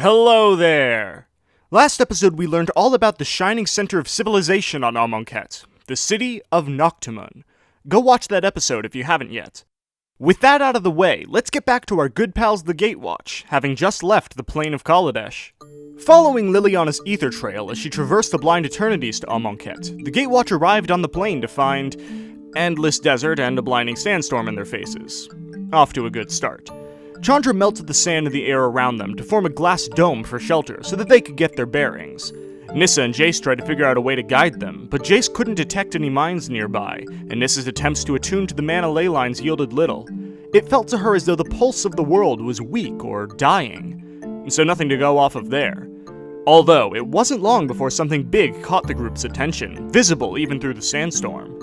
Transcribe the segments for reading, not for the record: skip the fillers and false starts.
Hello there! Last episode we learned all about the shining center of civilization on Amonkhet, the city of Naktamun. Go watch that episode if you haven't yet. With that out of the way, let's get back to our good pals the Gatewatch, having just left the plain of Kaladesh. Following Liliana's ether trail as she traversed the blind eternities to Amonkhet, the Gatewatch arrived on the plain to find endless desert and a blinding sandstorm in their faces. Off to a good start. Chandra melted the sand in the air around them to form a glass dome for shelter so that they could get their bearings. Nissa and Jace tried to figure out a way to guide them, but Jace couldn't detect any mines nearby, and Nissa's attempts to attune to the mana ley lines yielded little. It felt to her as though the pulse of the world was weak or dying, so nothing to go off of there. Although, it wasn't long before something big caught the group's attention, visible even through the sandstorm.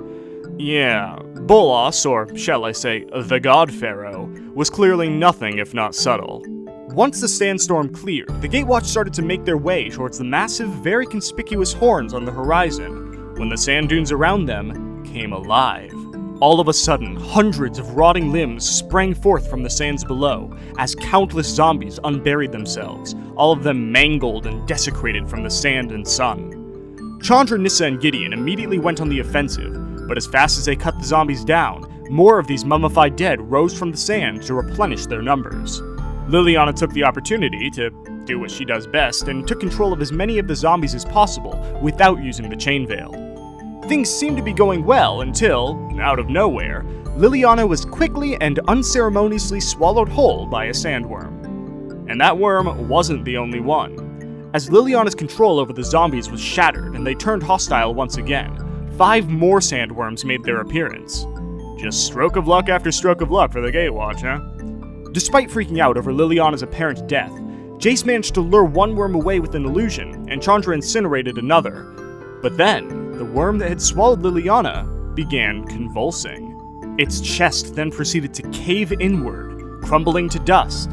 Yeah, Bolas, or shall I say, the God Pharaoh, was clearly nothing if not subtle. Once the sandstorm cleared, the Gatewatch started to make their way towards the massive, very conspicuous horns on the horizon, when the sand dunes around them came alive. All of a sudden, hundreds of rotting limbs sprang forth from the sands below, as countless zombies unburied themselves, all of them mangled and desecrated from the sand and sun. Chandra, Nissa, and Gideon immediately went on the offensive, but as fast as they cut the zombies down, more of these mummified dead rose from the sand to replenish their numbers. Liliana took the opportunity to do what she does best and took control of as many of the zombies as possible without using the chain veil. Things seemed to be going well until, out of nowhere, Liliana was quickly and unceremoniously swallowed whole by a sandworm. And that worm wasn't the only one. As Liliana's control over the zombies was shattered and they turned hostile once again, 5 more sandworms made their appearance. Just stroke of luck after stroke of luck for the Gatewatch, huh? Despite freaking out over Liliana's apparent death, Jace managed to lure one worm away with an illusion, and Chandra incinerated another. But then, the worm that had swallowed Liliana began convulsing. Its chest then proceeded to cave inward, crumbling to dust,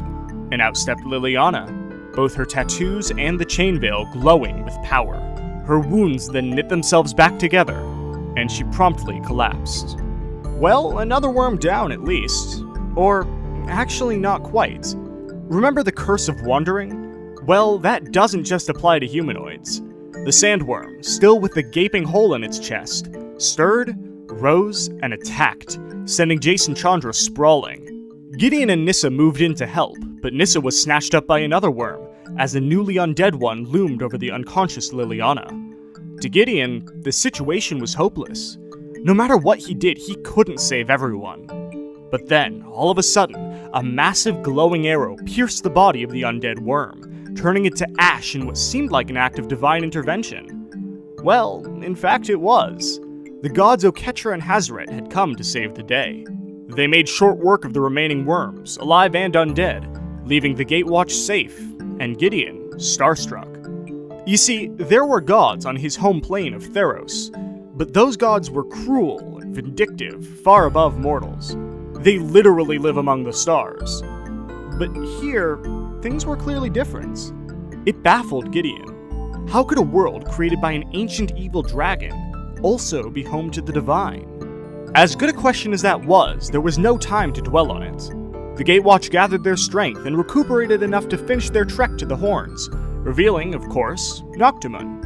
and out stepped Liliana, both her tattoos and the chain veil glowing with power. Her wounds then knit themselves back together, and she promptly collapsed. Well, another worm down at least. Or, actually not quite. Remember the Curse of Wandering? Well, that doesn't just apply to humanoids. The sandworm, still with the gaping hole in its chest, stirred, rose, and attacked, sending Jace and Chandra sprawling. Gideon and Nissa moved in to help, but Nissa was snatched up by another worm, as a newly undead one loomed over the unconscious Liliana. To Gideon, the situation was hopeless. No matter what he did, he couldn't save everyone. But then, all of a sudden, a massive glowing arrow pierced the body of the undead worm, turning it to ash in what seemed like an act of divine intervention. Well, in fact it was. The gods Oketra and Hazret had come to save the day. They made short work of the remaining worms, alive and undead, leaving the Gatewatch safe, and Gideon starstruck. You see, there were gods on his home plane of Theros, but those gods were cruel and vindictive, far above mortals. They literally live among the stars. But here, things were clearly different. It baffled Gideon. How could a world created by an ancient evil dragon also be home to the divine? As good a question as that was, there was no time to dwell on it. The Gatewatch gathered their strength and recuperated enough to finish their trek to the horns, revealing, of course, Naktamun.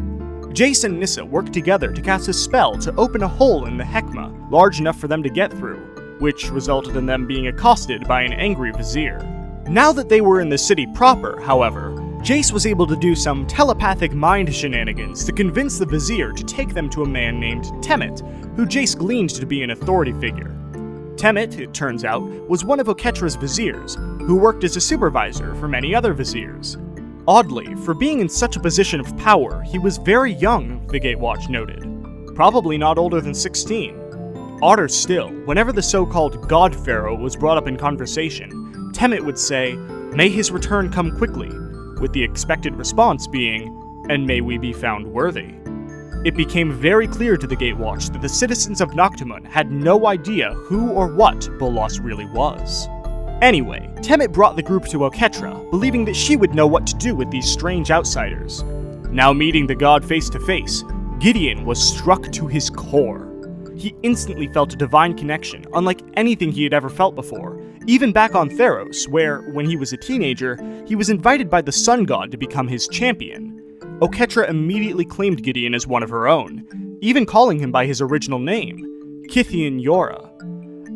Jace and Nissa worked together to cast a spell to open a hole in the Hekma, large enough for them to get through, which resulted in them being accosted by an angry vizier. Now that they were in the city proper, however, Jace was able to do some telepathic mind shenanigans to convince the vizier to take them to a man named Temmet, who Jace gleaned to be an authority figure. Temmet, it turns out, was one of Oketra's viziers, who worked as a supervisor for many other viziers. Oddly, for being in such a position of power, he was very young, the Gatewatch noted. Probably not older than 16. Odder still, whenever the so-called God Pharaoh was brought up in conversation, Temmet would say, "May his return come quickly," with the expected response being, "And may we be found worthy." It became very clear to the Gatewatch that the citizens of Naktamun had no idea who or what Bolas really was. Anyway, Temmet brought the group to Oketra, believing that she would know what to do with these strange outsiders. Now meeting the god face to face, Gideon was struck to his core. He instantly felt a divine connection, unlike anything he had ever felt before, even back on Theros, where, when he was a teenager, he was invited by the sun god to become his champion. Oketra immediately claimed Gideon as one of her own, even calling him by his original name, Kithian Yora.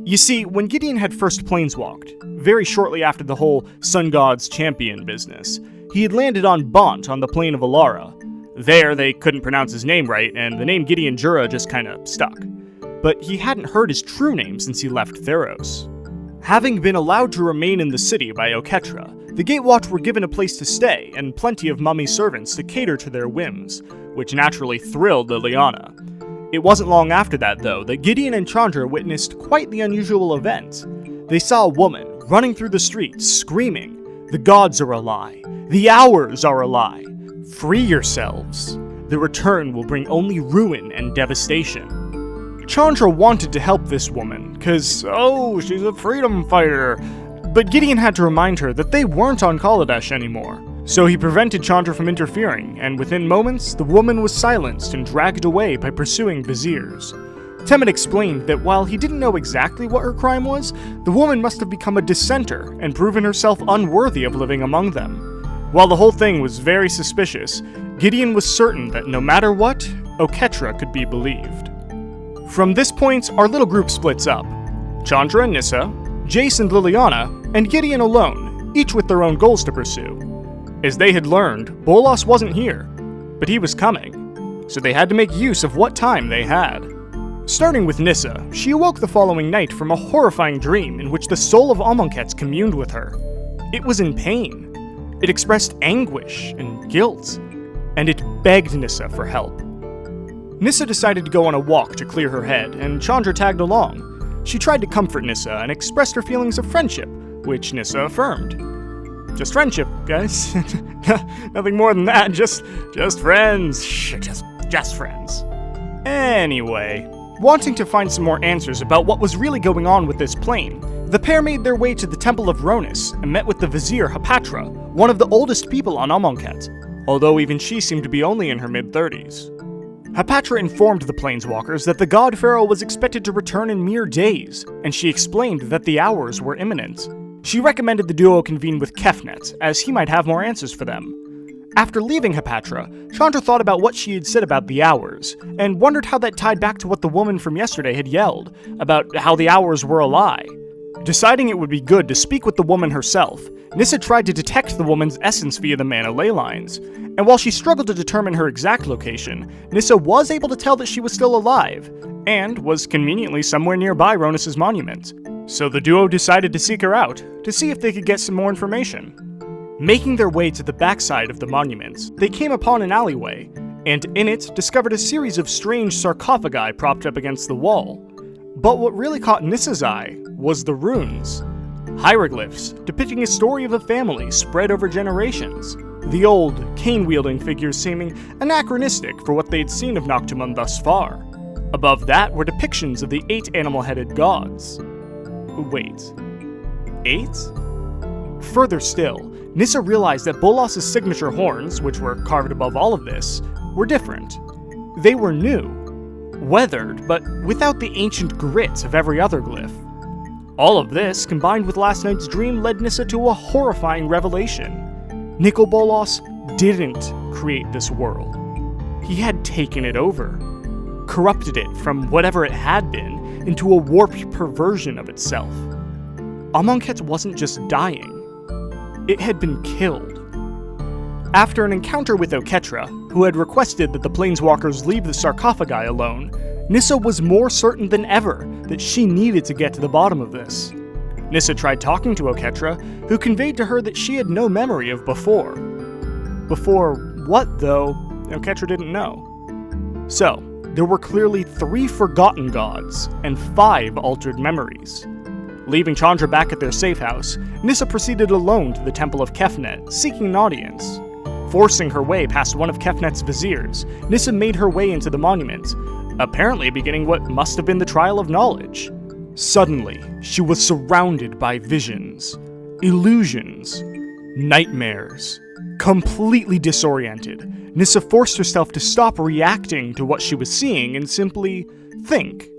You see, when Gideon had first planeswalked, very shortly after the whole sun god's champion business, he had landed on Bont on the plane of Alara. There, they couldn't pronounce his name right, and the name Gideon Jura just kinda stuck. But he hadn't heard his true name since he left Theros. Having been allowed to remain in the city by Oketra, the Gatewatch were given a place to stay and plenty of mummy servants to cater to their whims, which naturally thrilled Liliana. It wasn't long after that, though, that Gideon and Chandra witnessed quite the unusual event. They saw a woman running through the streets, screaming, "The gods are a lie! The hours are a lie! Free yourselves! The return will bring only ruin and devastation." Chandra wanted to help this woman, cause, she's a freedom fighter. But Gideon had to remind her that they weren't on Kaladesh anymore. So he prevented Chandra from interfering, and within moments, the woman was silenced and dragged away by pursuing viziers. Temmin explained that while he didn't know exactly what her crime was, the woman must have become a dissenter and proven herself unworthy of living among them. While the whole thing was very suspicious, Gideon was certain that no matter what, Oketra could be believed. From this point, our little group splits up. Chandra and Nissa, Jace and Liliana, and Gideon alone, each with their own goals to pursue. As they had learned, Bolas wasn't here, but he was coming, so they had to make use of what time they had. Starting with Nissa, she awoke the following night from a horrifying dream in which the soul of Amonkhet communed with her. It was in pain. It expressed anguish and guilt, and it begged Nissa for help. Nissa decided to go on a walk to clear her head, and Chandra tagged along. She tried to comfort Nissa and expressed her feelings of friendship, which Nissa affirmed. Just friendship, guys. Nothing more than that, just friends. Just friends. Anyway, wanting to find some more answers about what was really going on with this plane, the pair made their way to the Temple of Ronis and met with the Vizier Hapatra, one of the oldest people on Amonkhet, although even she seemed to be only in her mid-30s. Hapatra informed the Planeswalkers that the God Pharaoh was expected to return in mere days, and she explained that the hours were imminent. She recommended the duo convene with Kefnet, as he might have more answers for them. After leaving Hapatra, Chandra thought about what she had said about the hours, and wondered how that tied back to what the woman from yesterday had yelled, about how the hours were a lie. Deciding it would be good to speak with the woman herself, Nissa tried to detect the woman's essence via the mana ley lines, and while she struggled to determine her exact location, Nissa was able to tell that she was still alive, and was conveniently somewhere nearby Ronis' monument. So the duo decided to seek her out, to see if they could get some more information. Making their way to the backside of the monument, they came upon an alleyway, and in it discovered a series of strange sarcophagi propped up against the wall. But what really caught Nissa's eye was the runes. Hieroglyphs depicting a story of a family spread over generations, the old, cane-wielding figures seeming anachronistic for what they'd seen of Naktamun thus far. Above that were depictions of the 8 animal-headed gods. Wait, 8? Further still, Nissa realized that Bolas' signature horns, which were carved above all of this, were different. They were new, weathered, but without the ancient grit of every other glyph. All of this, combined with last night's dream, led Nissa to a horrifying revelation. Nicol Bolas didn't create this world. He had taken it over, corrupted it from whatever it had been into a warped perversion of itself. Amonkhet wasn't just dying, it had been killed. After an encounter with Oketra, who had requested that the Planeswalkers leave the sarcophagi alone, Nissa was more certain than ever that she needed to get to the bottom of this. Nissa tried talking to Oketra, who conveyed to her that she had no memory of before. Before what, though, Oketra didn't know. So, there were clearly 3 forgotten gods, and 5 altered memories. Leaving Chandra back at their safe house, Nissa proceeded alone to the Temple of Kefnet, seeking an audience. Forcing her way past one of Kefnet's viziers, Nissa made her way into the monument, apparently beginning what must have been the Trial of Knowledge. Suddenly, she was surrounded by visions, illusions, nightmares. Completely disoriented, Nissa forced herself to stop reacting to what she was seeing and simply think.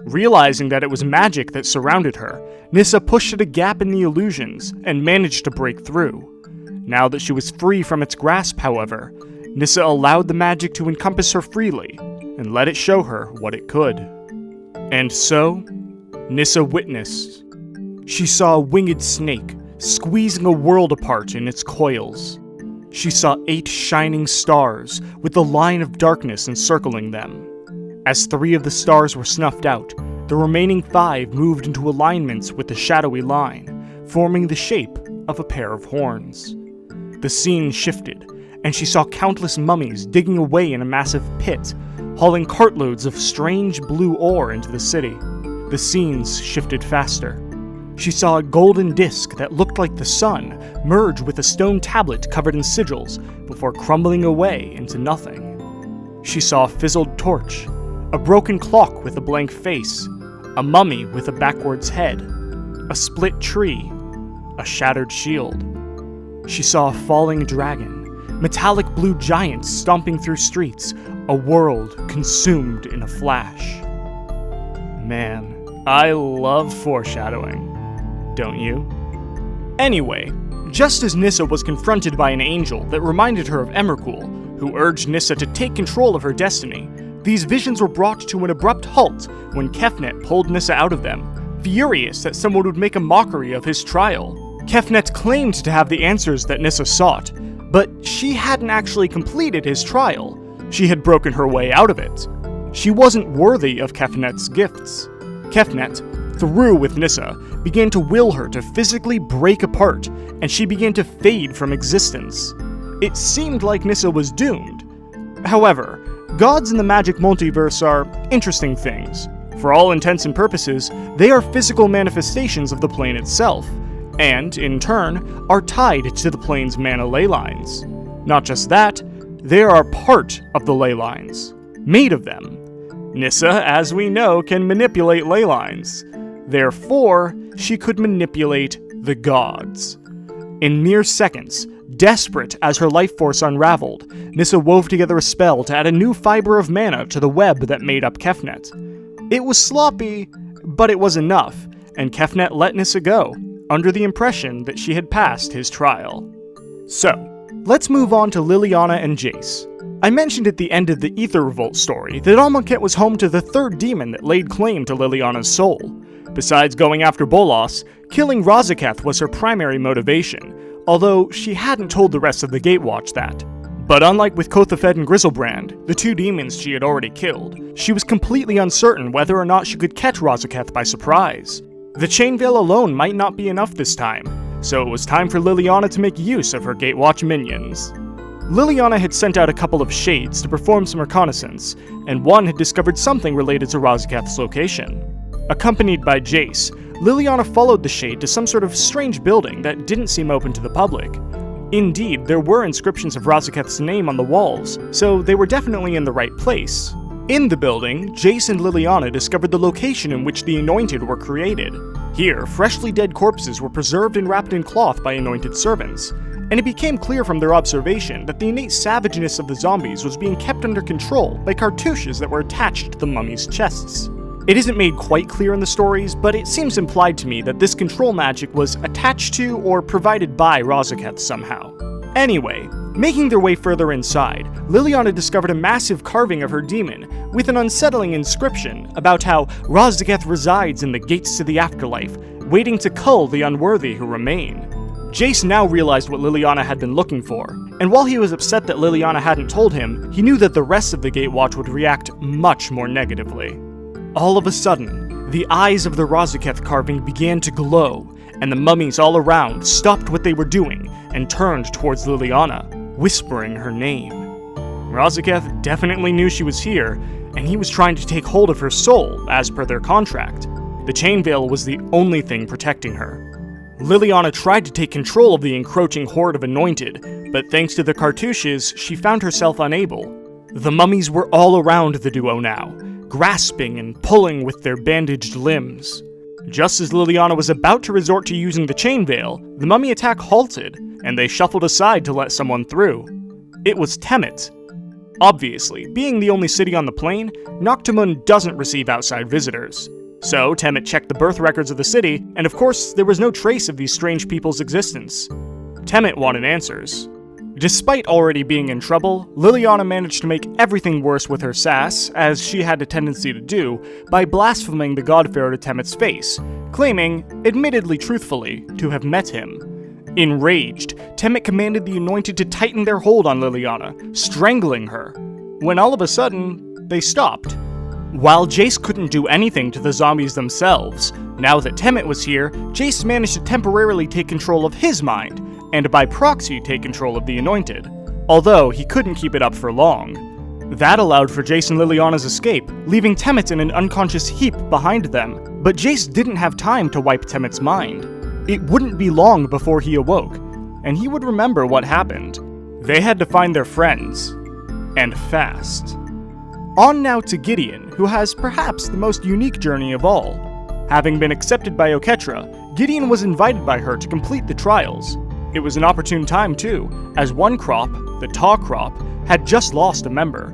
Realizing that it was magic that surrounded her, Nissa pushed at a gap in the illusions and managed to break through. Now that she was free from its grasp, however, Nissa allowed the magic to encompass her freely and let it show her what it could. And so, Nissa witnessed. She saw a winged snake squeezing a world apart in its coils. She saw 8 shining stars with a line of darkness encircling them. As 3 of the stars were snuffed out, the remaining 5 moved into alignments with the shadowy line, forming the shape of a pair of horns. The scene shifted, and she saw countless mummies digging away in a massive pit, hauling cartloads of strange blue ore into the city. The scenes shifted faster. She saw a golden disc that looked like the sun merge with a stone tablet covered in sigils before crumbling away into nothing. She saw a fizzled torch, a broken clock with a blank face, a mummy with a backwards head, a split tree, a shattered shield. She saw a falling dragon, metallic blue giants stomping through streets, a world consumed in a flash. Man, I love foreshadowing, don't you? Anyway, just as Nissa was confronted by an angel that reminded her of Emrakul, who urged Nissa to take control of her destiny, these visions were brought to an abrupt halt when Kefnet pulled Nissa out of them, furious that someone would make a mockery of his trial. Kefnet claimed to have the answers that Nissa sought, but she hadn't actually completed his trial. She had broken her way out of it. She wasn't worthy of Kefnet's gifts. Kefnet, through with Nissa, began to will her to physically break apart, and she began to fade from existence. It seemed like Nissa was doomed. However, gods in the magic multiverse are interesting things. For all intents and purposes, they are physical manifestations of the plane itself, and, in turn, are tied to the plane's mana ley lines. Not just that, they are part of the ley lines, made of them. Nissa, as we know, can manipulate ley lines. Therefore, she could manipulate the gods. In mere seconds, desperate as her life force unraveled, Nissa wove together a spell to add a new fiber of mana to the web that made up Kefnet. It was sloppy, but it was enough, and Kefnet let Nissa go, under the impression that she had passed his trial. So, let's move on to Liliana and Jace. I mentioned at the end of the Ether Revolt story that Amonkhet was home to the 3rd demon that laid claim to Liliana's soul. Besides going after Bolas, killing Razaketh was her primary motivation, although she hadn't told the rest of the Gatewatch that. But unlike with Kothafed and Grizzlebrand, the 2 demons she had already killed, she was completely uncertain whether or not she could catch Razaketh by surprise. The Chain Veil alone might not be enough this time, so it was time for Liliana to make use of her Gatewatch minions. Liliana had sent out a couple of shades to perform some reconnaissance, and one had discovered something related to Razaketh's location. Accompanied by Jace, Liliana followed the shade to some sort of strange building that didn't seem open to the public. Indeed, there were inscriptions of Razaketh's name on the walls, so they were definitely in the right place. In the building, Jace and Liliana discovered the location in which the Anointed were created. Here, freshly dead corpses were preserved and wrapped in cloth by Anointed servants, and it became clear from their observation that the innate savageness of the zombies was being kept under control by cartouches that were attached to the mummies' chests. It isn't made quite clear in the stories, but it seems implied to me that this control magic was attached to or provided by Razaketh somehow. Anyway, making their way further inside, Liliana discovered a massive carving of her demon, with an unsettling inscription about how Razaketh resides in the gates to the afterlife, waiting to cull the unworthy who remain. Jace now realized what Liliana had been looking for, and while he was upset that Liliana hadn't told him, he knew that the rest of the Gatewatch would react much more negatively. All of a sudden, the eyes of the Razaketh carving began to glow, and the mummies all around stopped what they were doing and turned towards Liliana, whispering her name. Razaketh definitely knew she was here, and he was trying to take hold of her soul, as per their contract. The Chain Veil was the only thing protecting her. Liliana tried to take control of the encroaching horde of Anointed, but thanks to the cartouches, she found herself unable. The mummies were all around the duo now, grasping and pulling with their bandaged limbs. Just as Liliana was about to resort to using the Chain Veil, the mummy attack halted, and they shuffled aside to let someone through. It was Temmet. Obviously, being the only city on the plain, Naktamun doesn't receive outside visitors. So, Temmet checked the birth records of the city, and of course, there was no trace of these strange people's existence. Temmet wanted answers. Despite already being in trouble, Liliana managed to make everything worse with her sass, as she had a tendency to do, by blaspheming the God Pharaoh to Temmet's face, claiming, admittedly truthfully, to have met him. Enraged, Temmet commanded the Anointed to tighten their hold on Liliana, strangling her, when all of a sudden, they stopped. While Jace couldn't do anything to the zombies themselves, now that Temmet was here, Jace managed to temporarily take control of his mind, and by proxy take control of the Anointed, although he couldn't keep it up for long. That allowed for Jace and Liliana's escape, leaving Temmet in an unconscious heap behind them, but Jace didn't have time to wipe Temmet's mind. It wouldn't be long before he awoke, and he would remember what happened. They had to find their friends, and fast. On now to Gideon, who has perhaps the most unique journey of all. Having been accepted by Oketra, Gideon was invited by her to complete the trials. It was an opportune time too, as one crop, the Ta crop, had just lost a member.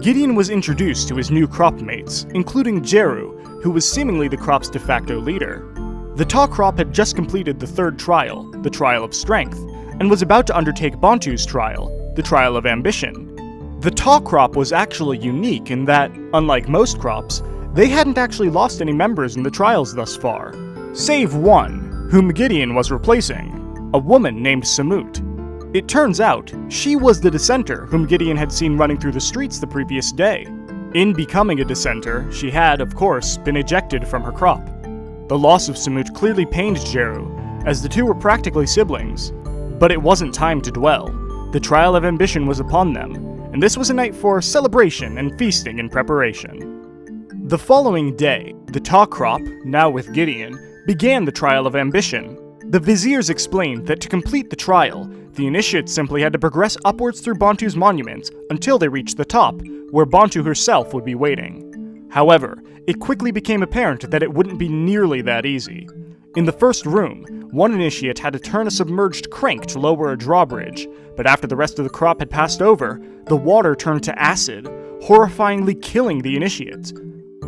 Gideon was introduced to his new crop mates, including Jeru, who was seemingly the crop's de facto leader. The Ta crop had just completed the third trial, the Trial of Strength, and was about to undertake Bantu's trial, the Trial of Ambition. The Ta crop was actually unique in that, unlike most crops, they hadn't actually lost any members in the trials thus far, save one, whom Gideon was replacing. A woman named Samut. It turns out, she was the dissenter whom Gideon had seen running through the streets the previous day. In becoming a dissenter, she had, of course, been ejected from her crop. The loss of Samut clearly pained Jeru, as the two were practically siblings. But it wasn't time to dwell. The Trial of Ambition was upon them, and this was a night for celebration and feasting in preparation. The following day, the Ta crop, now with Gideon, began the Trial of Ambition. The viziers explained that to complete the trial, the initiates simply had to progress upwards through Bantu's monument until they reached the top, where Bantu herself would be waiting. However, it quickly became apparent that it wouldn't be nearly that easy. In the first room, one initiate had to turn a submerged crank to lower a drawbridge, but after the rest of the crop had passed over, the water turned to acid, horrifyingly killing the initiate.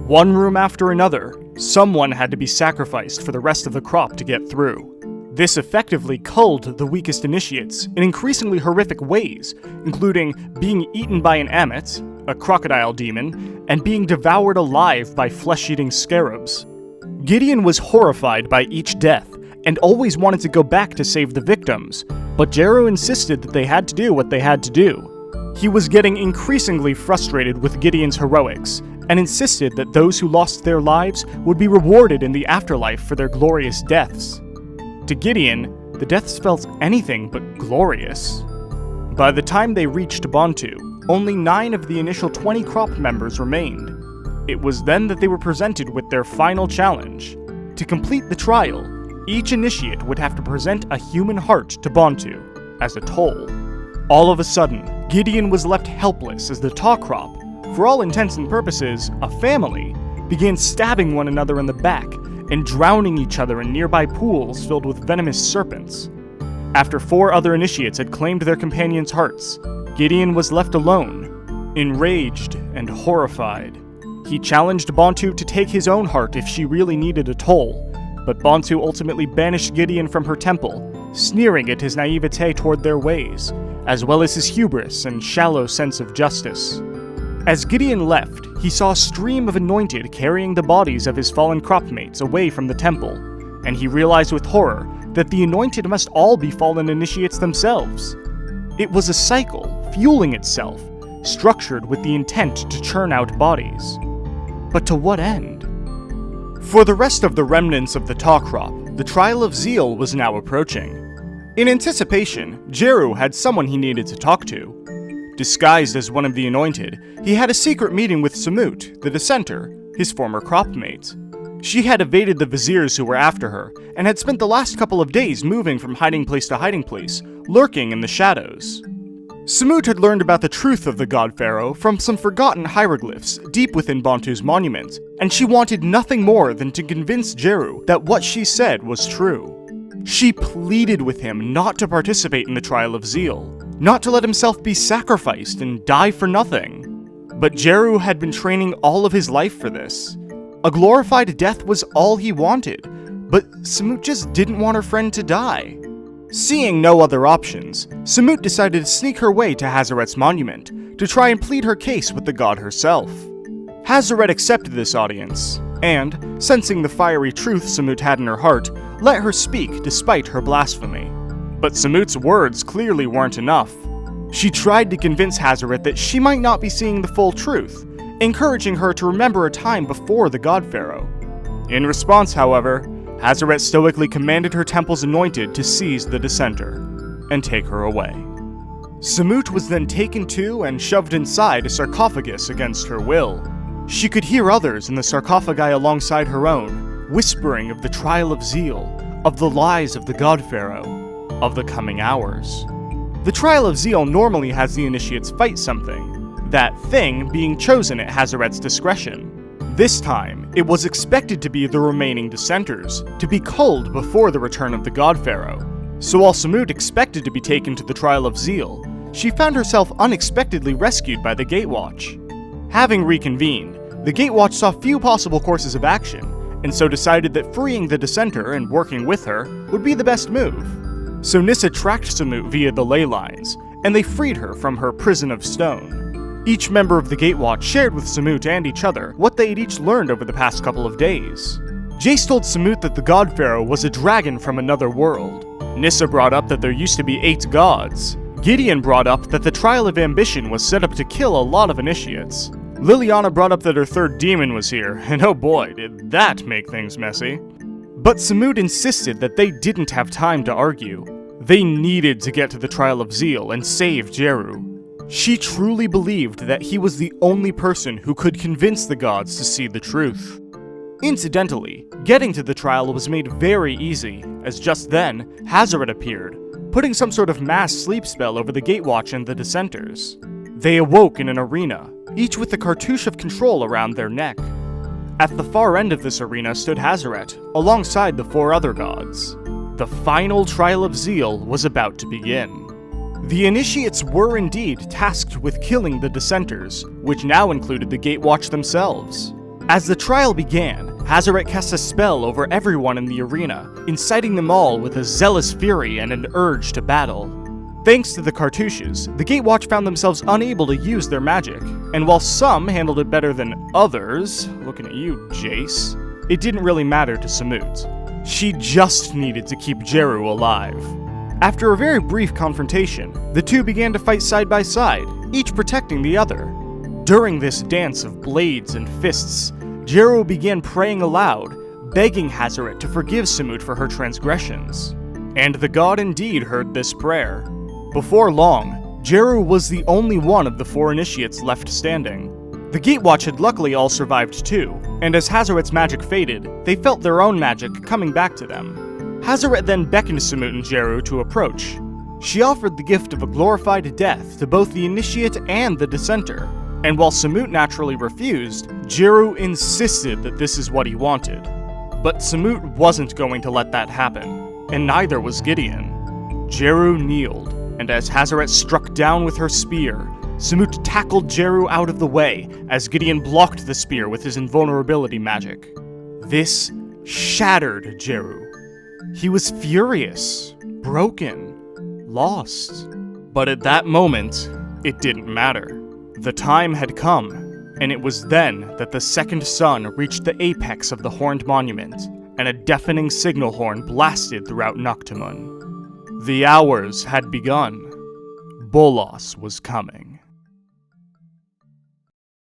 One room after another, someone had to be sacrificed for the rest of the crop to get through. This effectively culled the weakest initiates in increasingly horrific ways, including being eaten by an Ammit, a crocodile demon, and being devoured alive by flesh-eating scarabs. Gideon was horrified by each death, and always wanted to go back to save the victims, but Jeru insisted that they had to do what they had to do. He was getting increasingly frustrated with Gideon's heroics, and insisted that those who lost their lives would be rewarded in the afterlife for their glorious deaths. To Gideon, the deaths felt anything but glorious. By the time they reached Bantu, only 9 of the initial 20 crop members remained. It was then that they were presented with their final challenge. To complete the trial, each initiate would have to present a human heart to Bantu as a toll. All of a sudden, Gideon was left helpless as the Ta crop, for all intents and purposes, a family, began stabbing one another in the back and drowning each other in nearby pools filled with venomous serpents. After 4 other initiates had claimed their companions' hearts, Gideon was left alone, enraged and horrified. He challenged Bantu to take his own heart if she really needed a toll, but Bantu ultimately banished Gideon from her temple, sneering at his naivete toward their ways, as well as his hubris and shallow sense of justice. As Gideon left, he saw a stream of Anointed carrying the bodies of his fallen cropmates away from the temple, and he realized with horror that the Anointed must all be fallen initiates themselves. It was a cycle, fueling itself, structured with the intent to churn out bodies. But to what end? For the rest of the remnants of the Ta crop, the Trial of Zeal was now approaching. In anticipation, Jeru had someone he needed to talk to. Disguised as one of the Anointed, he had a secret meeting with Samut, the dissenter, his former cropmate. She had evaded the viziers who were after her, and had spent the last couple of days moving from hiding place to hiding place, lurking in the shadows. Samut had learned about the truth of the God Pharaoh from some forgotten hieroglyphs deep within Bantu's monument, and she wanted nothing more than to convince Jeru that what she said was true. She pleaded with him not to participate in the Trial of Zeal, not to let himself be sacrificed and die for nothing. But Jeru had been training all of his life for this. A glorified death was all he wanted, but Samut just didn't want her friend to die. Seeing no other options, Samut decided to sneak her way to Hazaret's monument to try and plead her case with the god herself. Hazaret accepted this audience, and, sensing the fiery truth Samut had in her heart, let her speak despite her blasphemy. But Samut's words clearly weren't enough. She tried to convince Hazaret that she might not be seeing the full truth, encouraging her to remember a time before the God Pharaoh. In response, however, Hazaret stoically commanded her temple's anointed to seize the dissenter and take her away. Samut was then taken to and shoved inside a sarcophagus against her will. She could hear others in the sarcophagi alongside her own, whispering of the Trial of Zeal, of the lies of the God Pharaoh, of the coming hours. The Trial of Zeal normally has the initiates fight something, that thing being chosen at Hazaret's discretion. This time, it was expected to be the remaining dissenters, to be culled before the return of the God Pharaoh. So while Samut expected to be taken to the Trial of Zeal, she found herself unexpectedly rescued by the Gatewatch. Having reconvened, the Gatewatch saw few possible courses of action, and so decided that freeing the dissenter and working with her would be the best move. So Nissa tracked Samut via the ley lines, and they freed her from her prison of stone. Each member of the Gatewatch shared with Samut and each other what they had each learned over the past couple of days. Jace told Samut that the God Pharaoh was a dragon from another world. Nissa brought up that there used to be 8 gods. Gideon brought up that the Trial of Ambition was set up to kill a lot of initiates. Liliana brought up that her 3rd demon was here, and oh boy, did that make things messy. But Samut insisted that they didn't have time to argue. They needed to get to the Trial of Zeal and save Jeru. She truly believed that he was the only person who could convince the gods to see the truth. Incidentally, getting to the trial was made very easy, as just then, Hazaret appeared, putting some sort of mass sleep spell over the Gatewatch and the dissenters. They awoke in an arena, each with a cartouche of control around their neck. At the far end of this arena stood Hazaret, alongside the 4 other gods. The final Trial of Zeal was about to begin. The initiates were indeed tasked with killing the dissenters, which now included the Gatewatch themselves. As the trial began, Hazaret cast a spell over everyone in the arena, inciting them all with a zealous fury and an urge to battle. Thanks to the cartouches, the Gatewatch found themselves unable to use their magic, and while some handled it better than others, looking at you, Jace, it didn't really matter to Samut. She just needed to keep Jeru alive. After a very brief confrontation, the two began to fight side by side, each protecting the other. During this dance of blades and fists, Jeru began praying aloud, begging Hazaret to forgive Samut for her transgressions. And the god indeed heard this prayer. Before long, Jeru was the only one of the 4 initiates left standing. The Gatewatch had luckily all survived too, and as Hazaret's magic faded, they felt their own magic coming back to them. Hazaret then beckoned Samut and Jeru to approach. She offered the gift of a glorified death to both the initiate and the dissenter, and while Samut naturally refused, Jeru insisted that this is what he wanted. But Samut wasn't going to let that happen, and neither was Gideon. Jeru kneeled, and as Hazaret struck down with her spear, Samut tackled Jeru out of the way as Gideon blocked the spear with his invulnerability magic. This shattered Jeru. He was furious, broken, lost. But at that moment, it didn't matter. The time had come, and it was then that the 2nd sun reached the apex of the horned monument, and a deafening signal horn blasted throughout Naktamun. The hours had begun. Bolas was coming.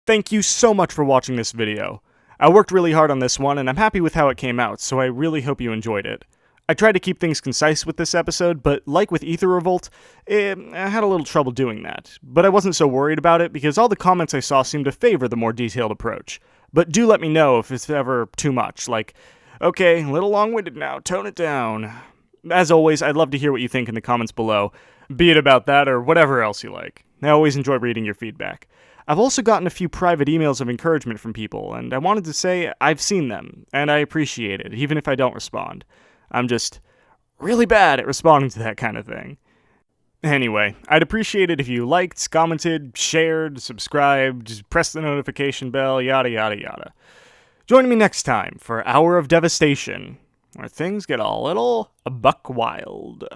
Thank you so much for watching this video. I worked really hard on this one, and I'm happy with how it came out, so I really hope you enjoyed it. I tried to keep things concise with this episode, but like with Ether Revolt, I had a little trouble doing that. But I wasn't so worried about it because all the comments I saw seemed to favor the more detailed approach. But do let me know if it's ever too much, like, okay, a little long-winded now, tone it down. As always, I'd love to hear what you think in the comments below, be it about that or whatever else you like. I always enjoy reading your feedback. I've also gotten a few private emails of encouragement from people, and I wanted to say I've seen them, and I appreciate it, even if I don't respond. I'm just really bad at responding to that kind of thing. Anyway, I'd appreciate it if you liked, commented, shared, subscribed, pressed the notification bell, yada yada yada. Join me next time for Hour of Devastation, where things get a little buck wild.